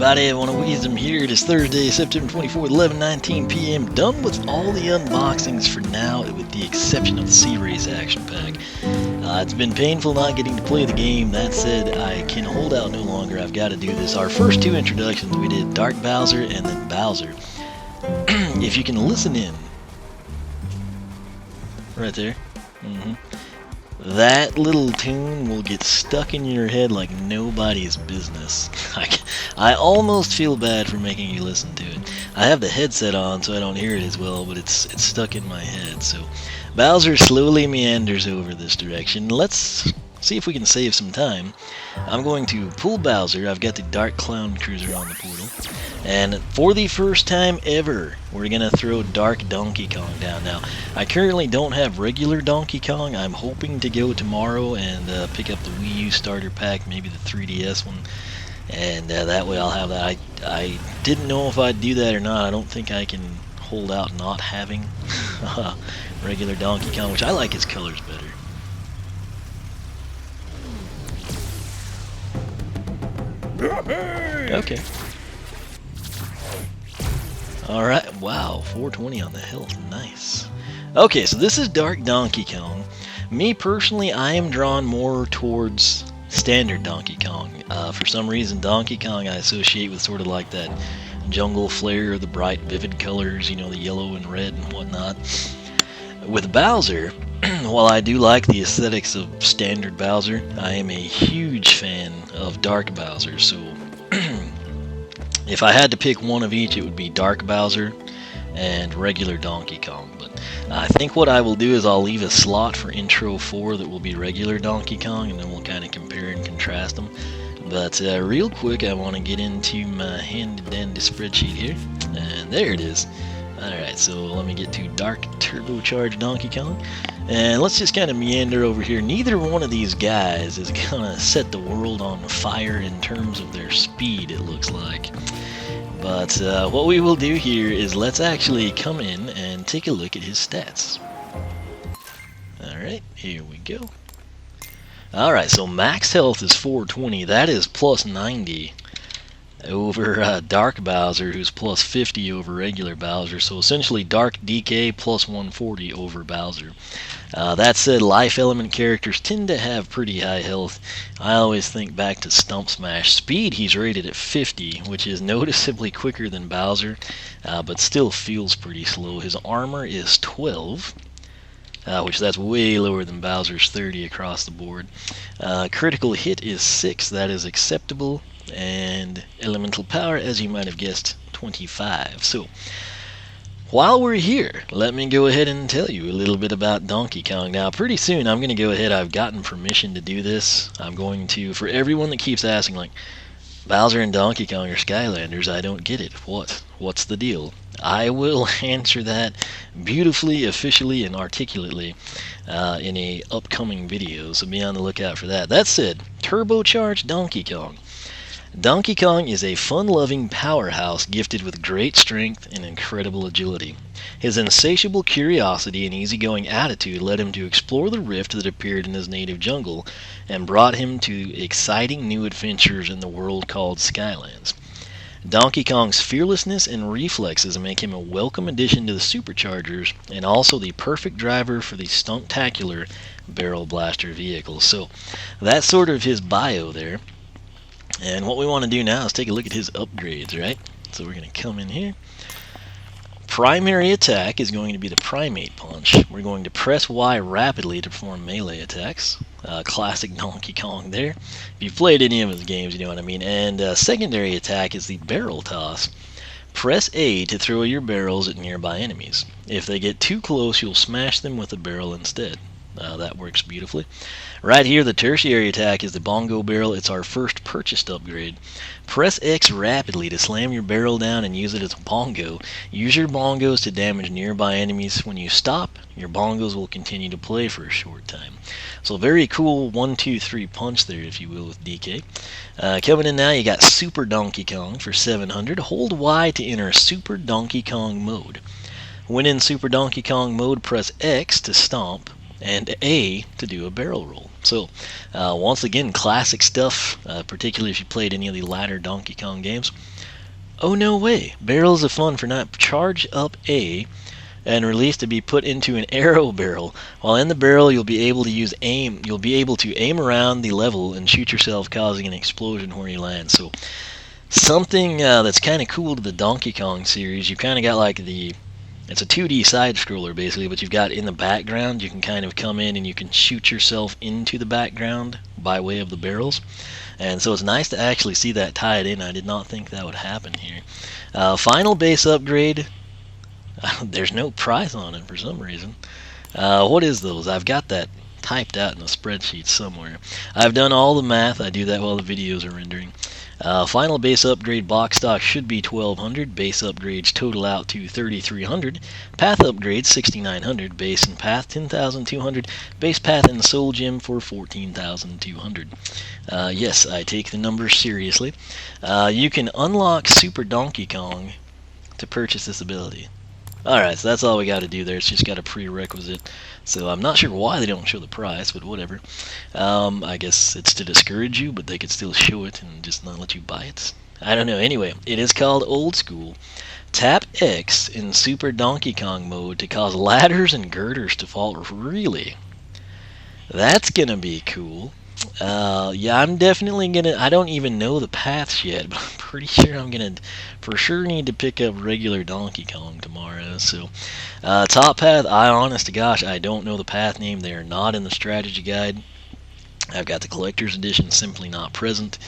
everybody, I want to wisdom here. It is Thursday, September 24th, 11:19 p.m. Done with all the unboxings for now, with the exception of the Sea Race action pack. It's been painful not getting to play the game. That said, I can hold out no longer. I've got to do this. Our first two introductions, we did Dark Bowser and then Bowser. If you can listen in. Right there. That little tune will get stuck in your head like nobody's business. I almost feel bad for making you listen to it. I have the headset on so I don't hear it as well, but it's stuck in my head. So Bowser slowly meanders over this direction. Let's see if we can save some time. I'm going to pull Bowser. I've got the Dark Clown Cruiser on the portal. And for the first time ever, we're going to throw Dark Donkey Kong down. Now, I currently don't have regular Donkey Kong. I'm hoping to go tomorrow and pick up the Wii U starter pack, maybe the 3DS one. And that way I'll have that. I didn't know if I'd do that or not. I don't think I can hold out not having regular Donkey Kong, which I like his colors better. Okay. Alright, wow, 420 on the health, nice. Okay, so this is Dark Donkey Kong. Me personally, I am drawn more towards standard Donkey Kong. For some reason, Donkey Kong I associate with sort of like that jungle flair, the bright, vivid colors, you know, the yellow and red and whatnot. With Bowser, while I do like the aesthetics of standard Bowser, I am a huge fan of Dark Bowser, so if I had to pick one of each, it would be Dark Bowser and regular Donkey Kong. But I think what I will do is I'll leave a slot for Intro 4 that will be regular Donkey Kong, and then we'll kind of compare and contrast them. But real quick, I want to get into my handy-dandy spreadsheet here, and there it is. Alright, so let me get to Dark Turbocharged Donkey Kong, and let's just kind of meander over here. Neither one of these guys is going to set the world on fire in terms of their speed, it looks like. But what we will do here is let's actually come in and take a look at his stats. Alright, here we go. Alright, so max health is 420. That is plus 90 over Dark Bowser, who's plus 50 over regular Bowser. So essentially Dark DK plus 140 over Bowser. That said, life element characters tend to have pretty high health. I always think back to Stump Smash. Speed, he's rated at 50, which is noticeably quicker than Bowser, but still feels pretty slow. His armor is 12. Which that's way lower than Bowser's 30 across the board. Critical hit is 6, that is acceptable, and elemental power, as you might have guessed, 25. So, while we're here, let me go ahead and tell you a little bit about Donkey Kong. Now, pretty soon I'm going to go ahead, I've gotten permission to do this. I'm going to, for everyone that keeps asking, like, Bowser and Donkey Kong are Skylanders, I don't get it. What's the deal? I will answer that beautifully, officially, and articulately in a upcoming video, so be on the lookout for that. That said, Turbocharged Donkey Kong. Donkey Kong is a fun-loving powerhouse gifted with great strength and incredible agility. His insatiable curiosity and easygoing attitude led him to explore the rift that appeared in his native jungle and brought him to exciting new adventures in the world called Skylands. Donkey Kong's fearlessness and reflexes make him a welcome addition to the SuperChargers and also the perfect driver for the stunt-tacular barrel blaster vehicles. So that's sort of his bio there. And what we want to do now is take a look at his upgrades, right? So we're going to come in here. Primary attack is going to be the Primate Punch. We're going to press Y rapidly to perform melee attacks. Classic Donkey Kong there. If you've played any of his games, you know what I mean. And secondary attack is the Barrel Toss. Press A to throw your barrels at nearby enemies. If they get too close, you'll smash them with a barrel instead. That works beautifully. Right here, the tertiary attack is the Bongo Barrel. It's our first purchased upgrade. Press X rapidly to slam your barrel down and use it as a bongo. Use your bongos to damage nearby enemies. When you stop, your bongos will continue to play for a short time. So very cool 1, 2, 3 punch there, if you will, with DK. Coming in now, you got Super Donkey Kong for 700. Hold Y to enter Super Donkey Kong mode. When in Super Donkey Kong mode, press X to stomp. and A to do a barrel roll. So, once again, classic stuff, particularly if you played any of the latter Donkey Kong games. Oh, no way! Barrels of fun for not charge up A and release to be put into an arrow barrel. While in the barrel, you'll be able to aim around the level and shoot yourself, causing an explosion where you land. So, something that's kind of cool to the Donkey Kong series. You kind of got like it's a 2D side scroller basically, but you've got in the background, you can kind of come in and you can shoot yourself into the background by way of the barrels. And so it's nice to actually see that tied in. I did not think that would happen here. Final base upgrade. There's no price on it for some reason. What is those? I've got that typed out in a spreadsheet somewhere. I've done all the math. I do that while the videos are rendering. Final base upgrade box stock should be 1200. Base upgrades total out to 3300. Path upgrades 6900. Base and path 10,200. Base path and soul gem for 14,200. Yes, I take the numbers seriously. You can unlock Super Donkey Kong to purchase this ability. Alright, so that's all we got to do there. It's just got a prerequisite. So I'm not sure why they don't show the price, but whatever. I guess it's to discourage you, but they could still show it and just not let you buy it. I don't know. Anyway, it is called Old School. Tap X in Super Donkey Kong mode to cause ladders and girders to fall. Really? That's gonna be cool. Yeah, I'm definitely gonna. I don't even know the paths yet, but I'm pretty sure I'm gonna for sure need to pick up regular Donkey Kong tomorrow. So, top path. Honest to gosh, I don't know the path name. They are not in the strategy guide. I've got the collector's edition simply not present.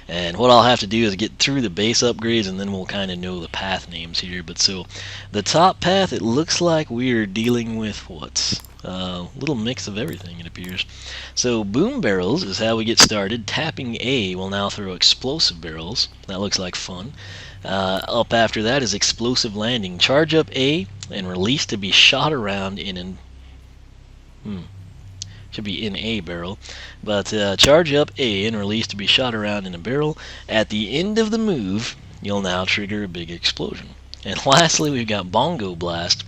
And what I'll have to do is get through the base upgrades, and then we'll kind of know the path names here. But so, the top path, it looks like we're dealing with what? Little mix of everything, it appears. So boom barrels is how we get started. Tapping A will now throw explosive barrels. That looks like fun. Up after that is explosive landing. Charge up A and release to be shot around in an should be in a barrel, but charge up A and release to be shot around in a barrel. At the end of the move, you'll now trigger a big explosion. And lastly, we've got Bongo Blast.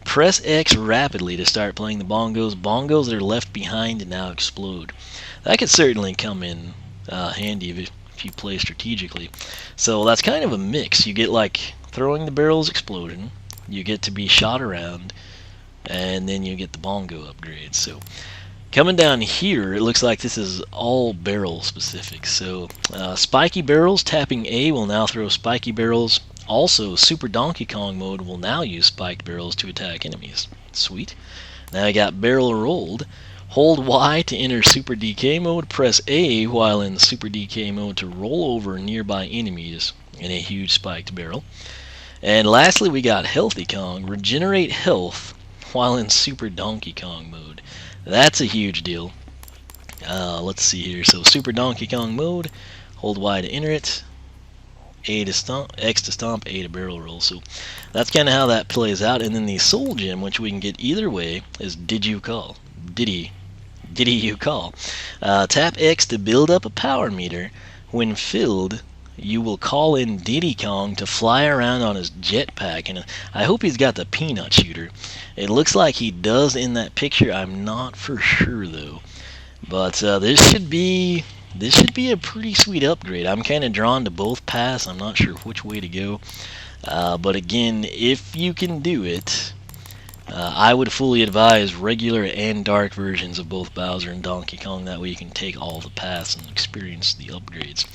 Press X rapidly to start playing the bongos. Bongos that are left behind now explode. That could certainly come in handy if you play strategically. So that's kind of a mix. You get like throwing the barrels explosion, you get to be shot around, and then you get the bongo upgrade. So coming down here, it looks like this is all barrel specific. So spiky barrels, tapping A will now throw spiky barrels. Also, Super Donkey Kong mode will now use spiked barrels to attack enemies. Sweet. Now I got barrel rolled. Hold Y to enter Super DK mode. Press A while in Super DK mode to roll over nearby enemies in a huge spiked barrel. And lastly, we got Healthy Kong. Regenerate health while in Super Donkey Kong mode. That's a huge deal. Let's see here. So Super Donkey Kong mode. Hold Y to enter it. A to stomp, X to stomp, A to barrel roll. So that's kind of how that plays out. And then the soul gem, which we can get either way, is Did You Call? Diddy You Call. Tap X to build up a power meter. When filled, you will call in Diddy Kong to fly around on his jetpack. And I hope he's got the peanut shooter. It looks like he does in that picture. I'm not for sure though. But this should be a pretty sweet upgrade. I'm kind of drawn to both paths. I'm not sure which way to go. But again, if you can do it, I would fully advise regular and dark versions of both Bowser and Donkey Kong. That way you can take all the paths and experience the upgrades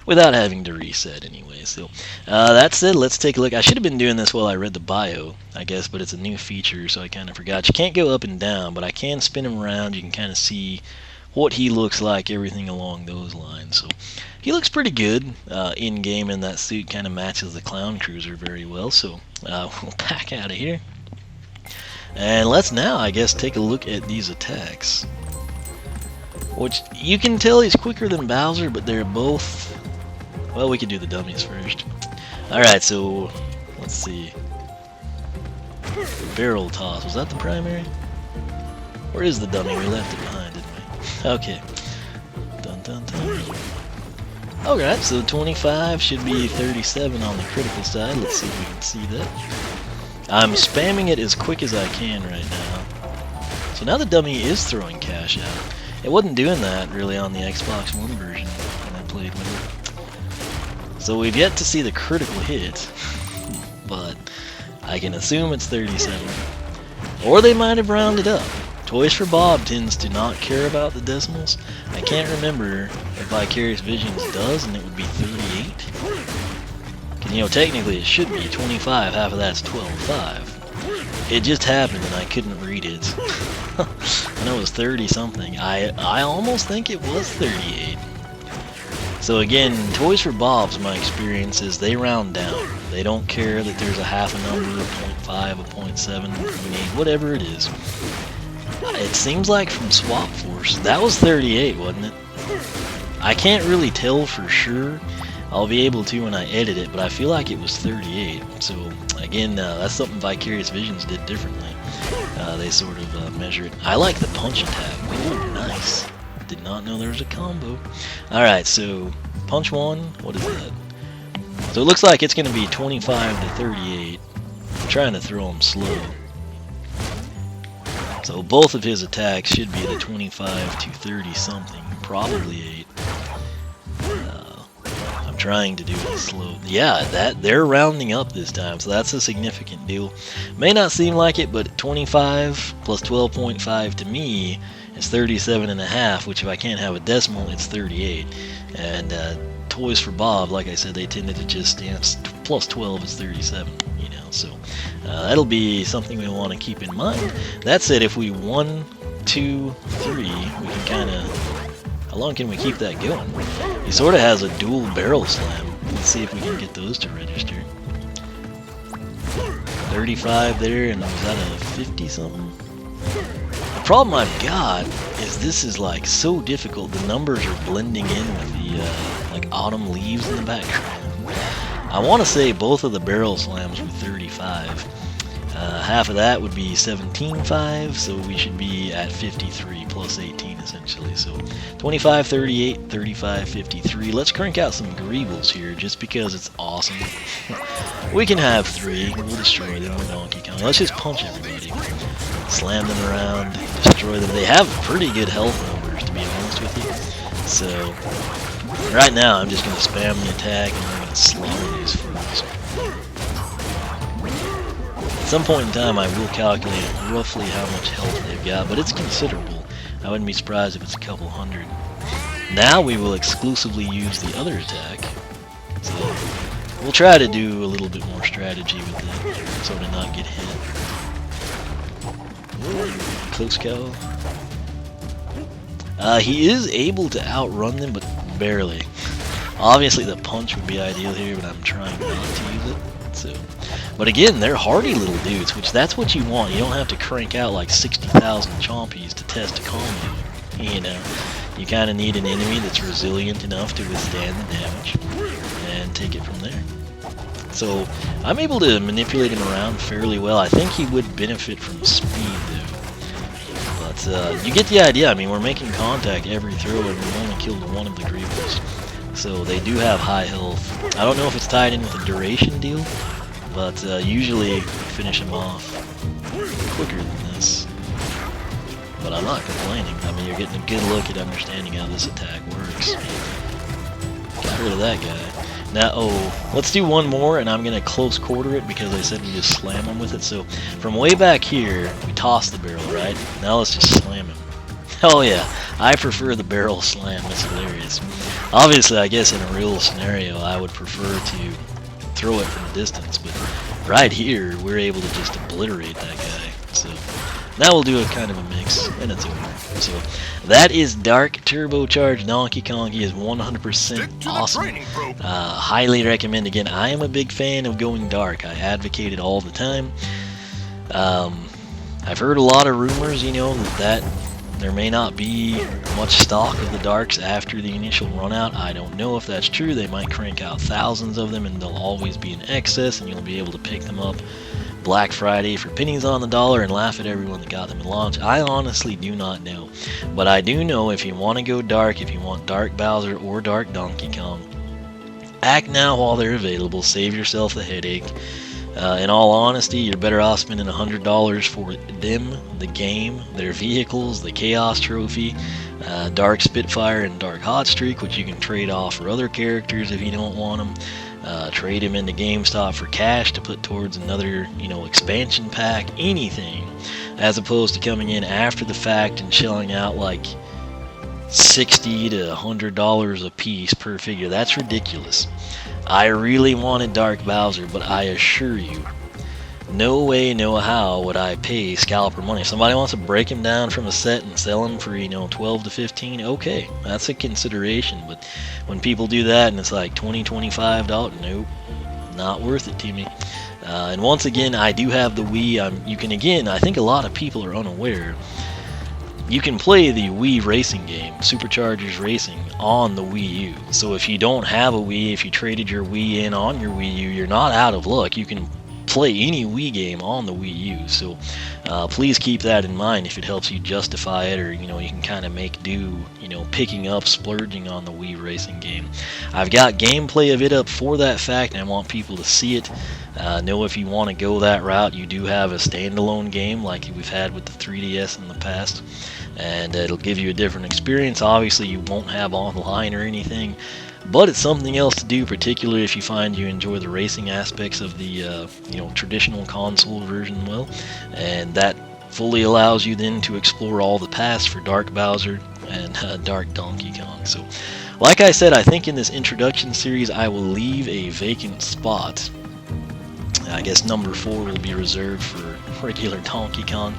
without having to reset anyway. So that said, let's take a look. I should have been doing this while I read the bio, I guess, but it's a new feature, so I kind of forgot. You can't go up and down, but I can spin him around. You can kind of see what he looks like, everything along those lines. So he looks pretty good in game, and that suit kind of matches the Clown Cruiser very well. So we'll back out of here, and let's now, I guess, take a look at these attacks. Which you can tell he's quicker than Bowser, but they're both. Well, we could do the dummies first. All right, so let's see. Barrel toss, was that the primary? Where is the dummy? We left it behind, didn't we? Okay. Dun dun dun. Alright, so 25 should be 37 on the critical side. Let's see if we can see that. I'm spamming it as quick as I can right now. So now the dummy is throwing cash out. It wasn't doing that really on the Xbox One version when I played with it. So we've yet to see the critical hit, but I can assume it's 37. Or they might have rounded up. Toys for Bob tends to not care about the decimals. I can't remember if Vicarious Visions does, and it would be 38. And, you know, technically it should be 25, half of that's 12.5. It just happened and I couldn't read it. I know it was 30 something. I almost think it was 38. So again, Toys for Bob's, my experience is they round down. They don't care that there's a half a number, a 0.5, a 0.7, a 0.8, whatever it is. It seems like from Swap Force, that was 38, wasn't it? I can't really tell for sure. I'll be able to when I edit it, but I feel like it was 38. So again, that's something Vicarious Visions did differently. They sort of measure it. I like the punch attack. Ooh, nice. Did not know there was a combo. Alright, so punch 1, what is that? So it looks like it's going to be 25 to 38. I'm trying to throw him slow. So both of his attacks should be the 25 to 30 something, probably 8. I'm trying to do it slow. Yeah, they're rounding up this time, so that's a significant deal. May not seem like it, but 25 plus 12.5 to me is 37.5, which if I can't have a decimal, it's 38. And Toys for Bob, like I said, they tended to just plus 12 is 37. So that'll be something we want to keep in mind. That said, if we 1, 2, 3, we can kind of... How long can we keep that going? He sort of has a dual barrel slam. Let's see if we can get those to register. 35 there, and was that a 50 something? The problem I've got is this is like so difficult. The numbers are blending in with the like autumn leaves in the background. I want to say both of the barrel slams were 35. Half of that would be 17.5, so we should be at 53 plus 18 essentially. So 25, 38, 35, 53. Let's crank out some Greebles here just because it's awesome. We can have 3. We'll destroy them with Donkey Kong. Let's just punch everybody. Slam them around, destroy them. They have pretty good health numbers, to be honest with you. So right now I'm just going to spam the attack and we're going to slaughter these fools. At some point in time I will calculate roughly how much health they've got, but it's considerable. I wouldn't be surprised if it's a couple hundred. Now we will exclusively use the other attack. So we'll try to do a little bit more strategy with it, so to not get hit. Close call. He is able to outrun them, but barely. Obviously the punch would be ideal here, but I'm trying not to use it. So, but again, they're hardy little dudes, which that's what you want. You don't have to crank out like 60,000 chompies to test a combo. You know, you kind of need an enemy that's resilient enough to withstand the damage and take it from there. So I'm able to manipulate him around fairly well. I think he would benefit from speed though. But you get the idea. I mean, we're making contact every throw and we've only killed one of the Greebles. So they do have high health. I don't know if it's tied in with a duration deal, but usually we finish them off quicker than this. But I'm not complaining. I mean, you're getting a good look at understanding how this attack works. Got rid of that guy. Now, let's do one more, and I'm going to close quarter it because I said we just slam him with it. So from way back here, we toss the barrel, right? Now let's just slam him. Oh yeah, I prefer the barrel slam. It's hilarious. Obviously, I guess in a real scenario, I would prefer to throw it from a distance, but right here, we're able to just obliterate that guy. So now we'll do a kind of a mix, and it's over. So that is Dark Turbocharged Donkey Kong. He is 100% awesome. Highly recommend. Again, I am a big fan of going dark. I advocate it all the time. I've heard a lot of rumors, you know, that there may not be much stock of the darks after the initial run out. I don't know if that's true. They might crank out thousands of them and they'll always be in excess and you'll be able to pick them up Black Friday for pennies on the dollar and laugh at everyone that got them in launch. I honestly do not know. But I do know if you want to go dark, if you want Dark Bowser or Dark Donkey Kong, act now while they're available. Save yourself the headache. In all honesty, you're better off spending $100 for them, the game, their vehicles, the Chaos Trophy, Dark Spitfire, and Dark Hotstreak, which you can trade off for other characters if you don't want them. Trade them into GameStop for cash to put towards another, expansion pack, anything, as opposed to coming in after the fact and shelling out like $60 to $100 a piece per figure. That's ridiculous. I really wanted Dark Bowser, but I assure you, no way, no how would I pay scalper money. If somebody wants to break him down from a set and sell him for, 12 to 15, okay, that's a consideration. But when people do that and it's like $20, $25, nope, not worth it to me. And once again, I do have the Wii. You can, again, I think a lot of people are unaware, you can play the Wii racing game, SuperChargers Racing, on the Wii U. So if you don't have a Wii, if you traded your Wii in on your Wii U, you're not out of luck. You can play any Wii game on the Wii U. So please keep that in mind if it helps you justify it, or you can kind of make do, picking up, splurging on the Wii racing game. I've got gameplay of it up for that fact, and I want people to see it. Know if you want to go that route, you do have a standalone game like we've had with the 3DS in the past, and it'll give you a different experience. Obviously, you won't have online or anything, but it's something else to do, particularly if you find you enjoy the racing aspects of the traditional console version well, and that fully allows you then to explore all the paths for Dark Bowser and Dark Donkey Kong. So, like I said, I think in this introduction series I will leave a vacant spot. I guess number 4 will be reserved for regular Donkey Kong.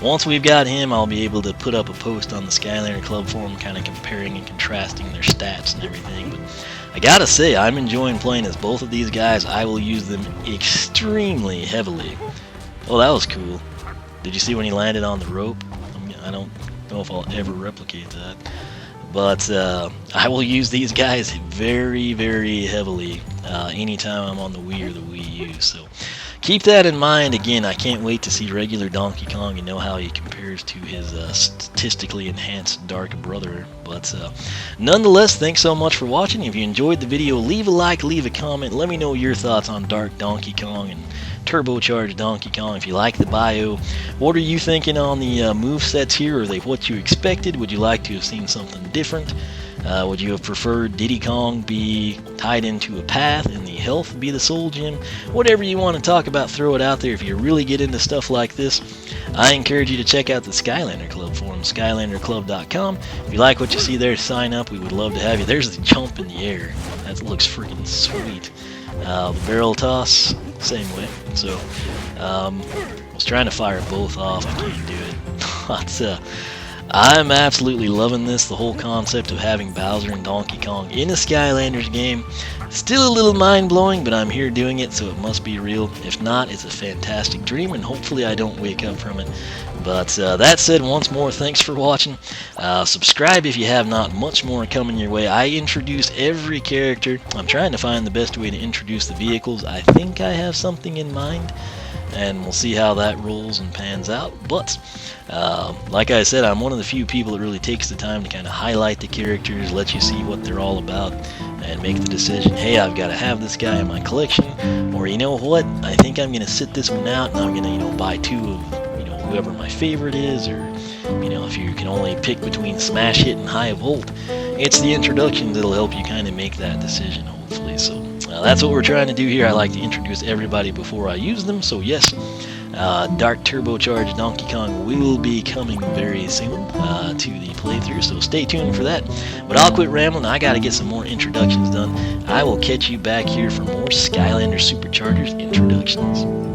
Once we've got him, I'll be able to put up a post on the Skylander Club forum kind of comparing and contrasting their stats and everything. But I gotta say, I'm enjoying playing as both of these guys. I will use them extremely heavily. Oh, that was cool. Did you see when he landed on the rope? I don't know if I'll ever replicate that. But I will use these guys very, very heavily anytime I'm on the Wii or the Wii U. So keep that in mind. Again, I can't wait to see regular Donkey Kong and know how he compares to his statistically enhanced Dark Brother. But nonetheless, thanks so much for watching. If you enjoyed the video, leave a like, leave a comment. Let me know your thoughts on Dark Donkey Kong and turbocharged Donkey Kong. If you like the bio, what are you thinking on the movesets here? Are they what you expected? Would you like to have seen something different? Would you have preferred Diddy Kong be tied into a path and the health be the soul gem? Whatever you want to talk about, throw it out there. If you really get into stuff like this, I encourage you to check out the Skylander Club forum, SkylanderClub.com. If you like what you see there, sign up. We would love to have you. There's the jump in the air. That looks freaking sweet. The barrel toss, same way. So I was trying to fire both off. I can't do it. But I'm absolutely loving this. The whole concept of having Bowser and Donkey Kong in a Skylanders game, still a little mind-blowing, but I'm here doing it, so it must be real. If not, it's a fantastic dream, and hopefully I don't wake up from it. But that said, once more, thanks for watching. Subscribe if you have not. Much more coming your way. I introduce every character. I'm trying to find the best way to introduce the vehicles. I think I have something in mind, and we'll see how that rolls and pans out. But like I said, I'm one of the few people that really takes the time to kind of highlight the characters, let you see what they're all about, and make the decision, hey, I've got to have this guy in my collection, or you know what, I think I'm going to sit this one out and I'm going to buy 2 of whoever my favorite is, or if you can only pick between Smash Hit and High Volt. It's the introduction that'll help you kind of make that decision, hopefully. So that's what we're trying to do here. I like to introduce everybody before I use them. So yes, Dark Turbocharged Donkey Kong will be coming very soon to the playthrough, so stay tuned for that. But I'll quit rambling. I got to get some more introductions done. I will catch you back here for more Skylanders SuperChargers introductions.